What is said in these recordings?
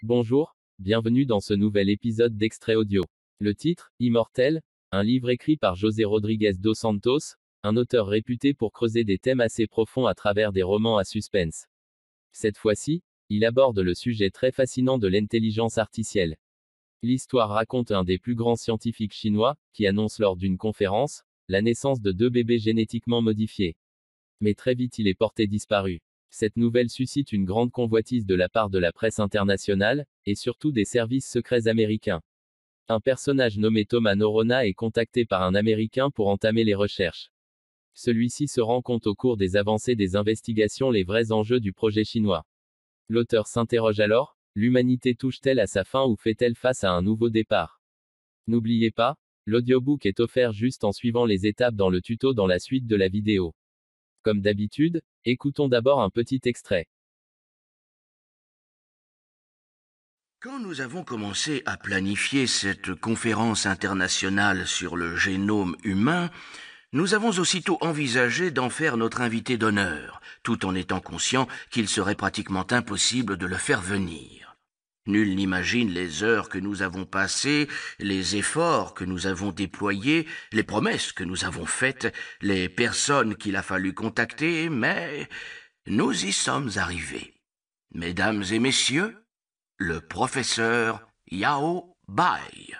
Bonjour, bienvenue dans ce nouvel épisode d'Extrait Audio. Le titre, Immortel, un livre écrit par José Rodrigues dos Santos, un auteur réputé pour creuser des thèmes assez profonds à travers des romans à suspense. Cette fois-ci, il aborde le sujet très fascinant de l'intelligence artificielle. L'histoire raconte un des plus grands scientifiques chinois, qui annonce lors d'une conférence, la naissance de 2 bébés génétiquement modifiés. Mais très vite il est porté disparu. Cette nouvelle suscite une grande convoitise de la part de la presse internationale, et surtout des services secrets américains. Un personnage nommé Thomas Norona est contacté par un Américain pour entamer les recherches. Celui-ci se rend compte au cours des avancées des investigations les vrais enjeux du projet chinois. L'auteur s'interroge alors, l'humanité touche-t-elle à sa fin ou fait-elle face à un nouveau départ? N'oubliez pas, l'audiobook est offert juste en suivant les étapes dans le tuto dans la suite de la vidéo. Comme d'habitude, écoutons d'abord un petit extrait. Quand nous avons commencé à planifier cette conférence internationale sur le génome humain, nous avons aussitôt envisagé d'en faire notre invité d'honneur, tout en étant conscient qu'il serait pratiquement impossible de le faire venir. Nul n'imagine les heures que nous avons passées, les efforts que nous avons déployés, les promesses que nous avons faites, les personnes qu'il a fallu contacter, mais nous y sommes arrivés. Mesdames et messieurs, le professeur Yao Bai.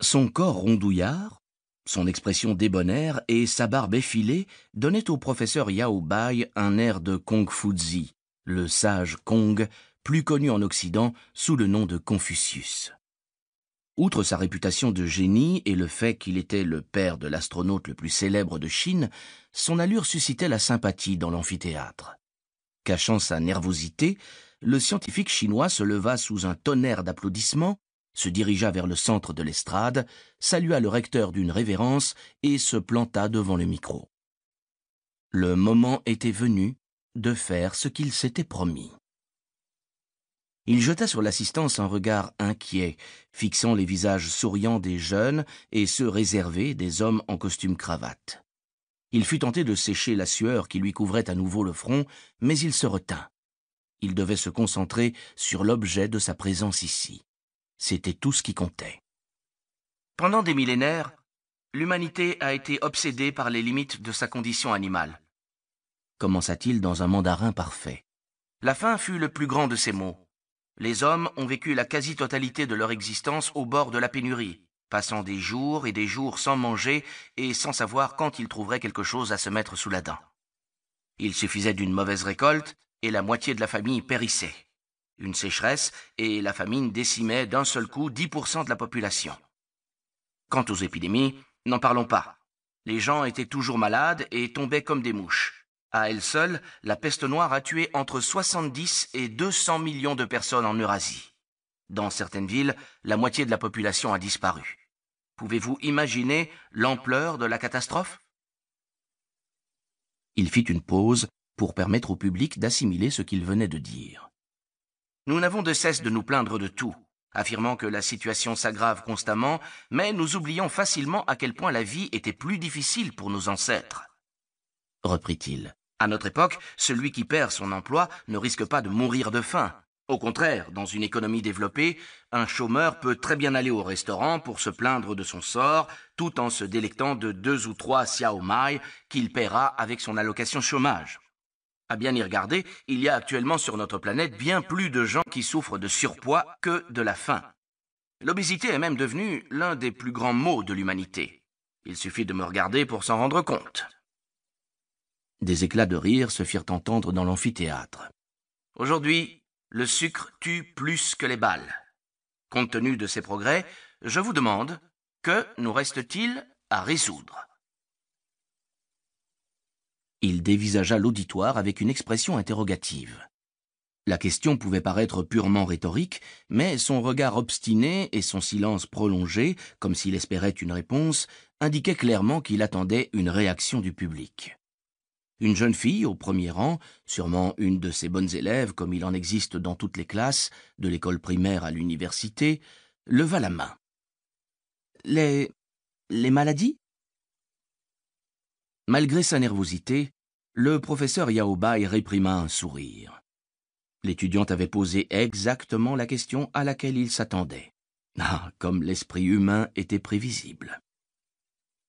Son corps rondouillard, son expression débonnaire et sa barbe effilée donnaient au professeur Yao Bai un air de Kong Fuzi, le sage Kong, plus connu en Occident sous le nom de Confucius. Outre sa réputation de génie et le fait qu'il était le père de l'astronaute le plus célèbre de Chine, son allure suscitait la sympathie dans l'amphithéâtre. Cachant sa nervosité, le scientifique chinois se leva sous un tonnerre d'applaudissements, se dirigea vers le centre de l'estrade, salua le recteur d'une révérence et se planta devant le micro. Le moment était venu de faire ce qu'il s'était promis. Il jeta sur l'assistance un regard inquiet, fixant les visages souriants des jeunes et ceux réservés des hommes en costume cravate. Il fut tenté de sécher la sueur qui lui couvrait à nouveau le front, mais il se retint. Il devait se concentrer sur l'objet de sa présence ici. C'était tout ce qui comptait. Pendant des millénaires, l'humanité a été obsédée par les limites de sa condition animale. Commença-t-il dans un mandarin parfait. La faim fut le plus grand de ses maux. Les hommes ont vécu la quasi-totalité de leur existence au bord de la pénurie, passant des jours et des jours sans manger et sans savoir quand ils trouveraient quelque chose à se mettre sous la dent. Il suffisait d'une mauvaise récolte et la moitié de la famille périssait. Une sécheresse et la famine décimaient d'un seul coup 10% de la population. Quant aux épidémies, n'en parlons pas. Les gens étaient toujours malades et tombaient comme des mouches. À elle seule, la peste noire a tué entre 70 et 200 millions de personnes en Eurasie. Dans certaines villes, la moitié de la population a disparu. Pouvez-vous imaginer l'ampleur de la catastrophe? Il fit une pause pour permettre au public d'assimiler ce qu'il venait de dire. Nous n'avons de cesse de nous plaindre de tout, affirmant que la situation s'aggrave constamment, mais nous oublions facilement à quel point la vie était plus difficile pour nos ancêtres. Reprit-il. À notre époque, celui qui perd son emploi ne risque pas de mourir de faim. Au contraire, dans une économie développée, un chômeur peut très bien aller au restaurant pour se plaindre de son sort, tout en se délectant de 2 ou 3 xiao mai qu'il paiera avec son allocation chômage. À bien y regarder, il y a actuellement sur notre planète bien plus de gens qui souffrent de surpoids que de la faim. L'obésité est même devenue l'un des plus grands maux de l'humanité. Il suffit de me regarder pour s'en rendre compte. Des éclats de rire se firent entendre dans l'amphithéâtre. Aujourd'hui, le sucre tue plus que les balles. Compte tenu de ces progrès, je vous demande, que nous reste-t-il à résoudre? Il dévisagea l'auditoire avec une expression interrogative. La question pouvait paraître purement rhétorique, mais son regard obstiné et son silence prolongé, comme s'il espérait une réponse, indiquaient clairement qu'il attendait une réaction du public. Une jeune fille au premier rang, sûrement une de ces bonnes élèves comme il en existe dans toutes les classes, de l'école primaire à l'université, leva la main. Les maladies? Malgré sa nervosité, le professeur Yao Bai réprima un sourire. L'étudiante avait posé exactement la question à laquelle il s'attendait. Ah, comme l'esprit humain était prévisible.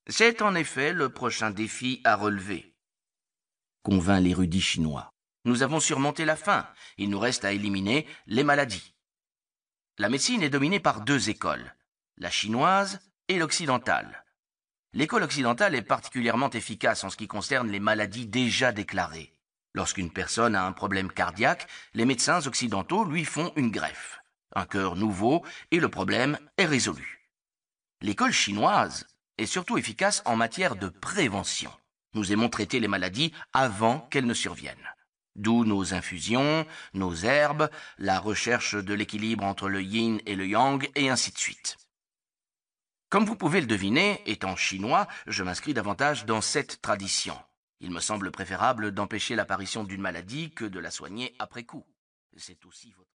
C'est en effet le prochain défi à relever, convint l'érudit chinois. Nous avons surmonté la faim. Il nous reste à éliminer les maladies. La médecine est dominée par deux écoles, la chinoise et l'occidentale. L'école occidentale est particulièrement efficace en ce qui concerne les maladies déjà déclarées. Lorsqu'une personne a un problème cardiaque, les médecins occidentaux lui font une greffe, un cœur nouveau, et le problème est résolu. L'école chinoise est surtout efficace en matière de prévention. Nous aimons traiter les maladies avant qu'elles ne surviennent. D'où nos infusions, nos herbes, la recherche de l'équilibre entre le yin et le yang, et ainsi de suite. Comme vous pouvez le deviner, étant chinois, je m'inscris davantage dans cette tradition. Il me semble préférable d'empêcher l'apparition d'une maladie que de la soigner après coup. C'est aussi votre